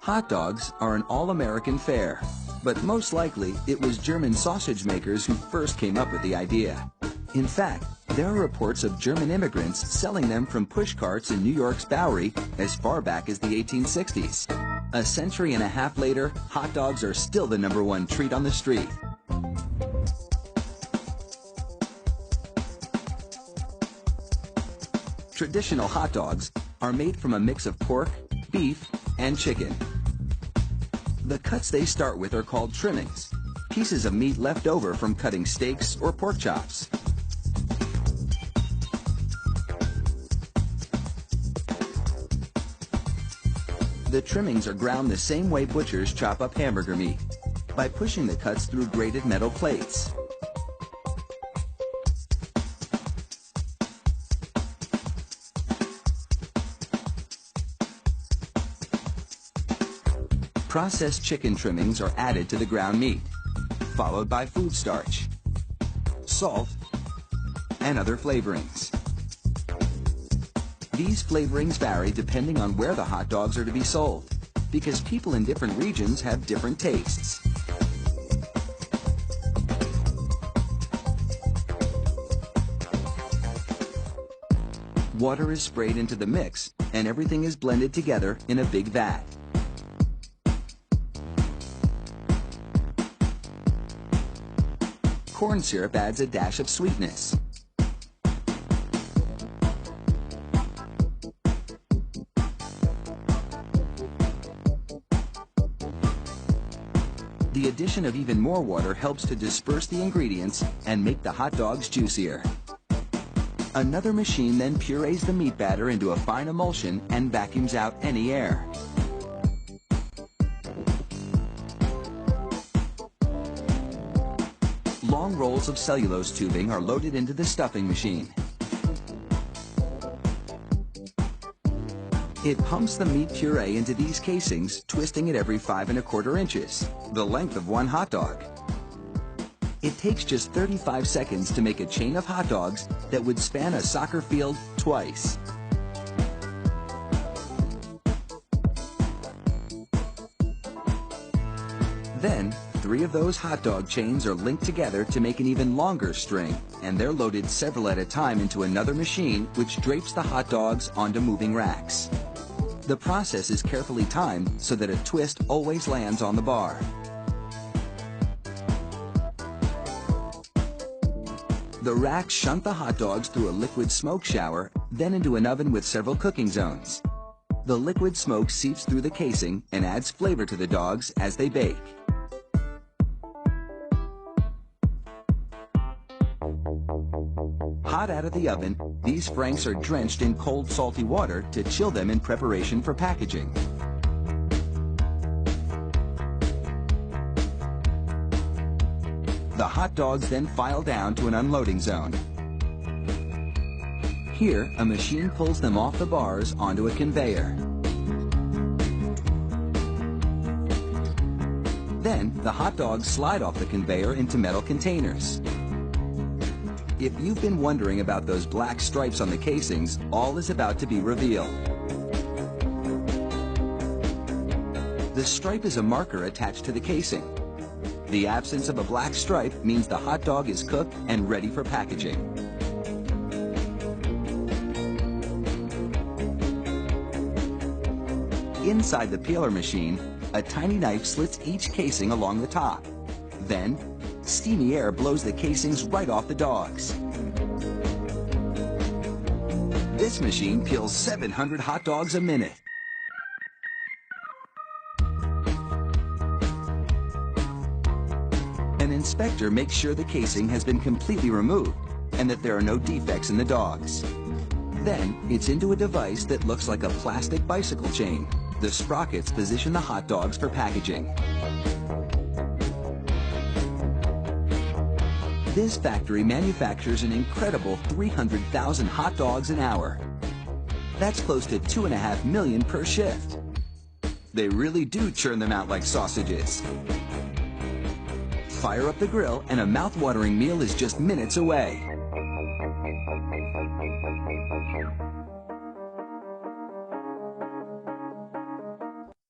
Hot dogs are an all-American fare, but most likely it was German sausage makers who first came up with the idea. In fact, there are reports of German immigrants selling them from push carts in New York's Bowery as far back as the 1860s. A century and a half later, hot dogs are still the #1 treat on the street. Traditional hot dogs are made from a mix of pork, beef, and chicken. The cuts they start with are called trimmings, pieces of meat left over from cutting steaks or pork chops. The trimmings are ground the same way butchers chop up hamburger meat, by pushing the cuts through grated metal plates. Processed chicken trimmings are added to the ground meat, followed by food starch, salt, and other flavorings. These flavorings vary depending on where the hot dogs are to be sold, because people in different regions have different tastes. Water is sprayed into the mix, and everything is blended together in a big vat. Corn syrup adds a dash of sweetness. The addition of even more water helps to disperse the ingredients and make the hot dogs juicier. Another machine then purees the meat batter into a fine emulsion and vacuums out any air. Long rolls of cellulose tubing are loaded into the stuffing machine. It pumps the meat puree into these casings, twisting it every 5 1/4 inches, the length of one hot dog. It takes just 35 seconds to make a chain of hot dogs that would span a soccer field twice. Then, 3 of those hot dog chains are linked together to make an even longer string, and they're loaded several at a time into another machine which drapes the hot dogs onto moving racks. The process is carefully timed so that a twist always lands on the bar. The racks shunt the hot dogs through a liquid smoke shower, then into an oven with several cooking zones. The liquid smoke seeps through the casing and adds flavor to the dogs as they bake. Hot out of the oven, these franks are drenched in cold, salty water to chill them in preparation for packaging. The hot dogs then file down to an unloading zone. Here, a machine pulls them off the bars onto a conveyor. Then, the hot dogs slide off the conveyor into metal containers. If you've been wondering about those black stripes on the casings, all is about to be revealed. The stripe is a marker attached to the casing. The absence of a black stripe means the hot dog is cooked and ready for packaging. Inside the peeler machine, a tiny knife slits each casing along the top. Then, steamy air blows the casings right off the dogs. This machine peels 700 hot dogs a minute. An inspector makes sure the casing has been completely removed and that there are no defects in the dogs. Then, it's into a device that looks like a plastic bicycle chain. The sprockets position the hot dogs for packaging. This factory manufactures an incredible 300,000 hot dogs an hour. That's close to 2.5 million per shift. They really do churn them out like sausages. Fire up the grill and a mouth-watering meal is just minutes away.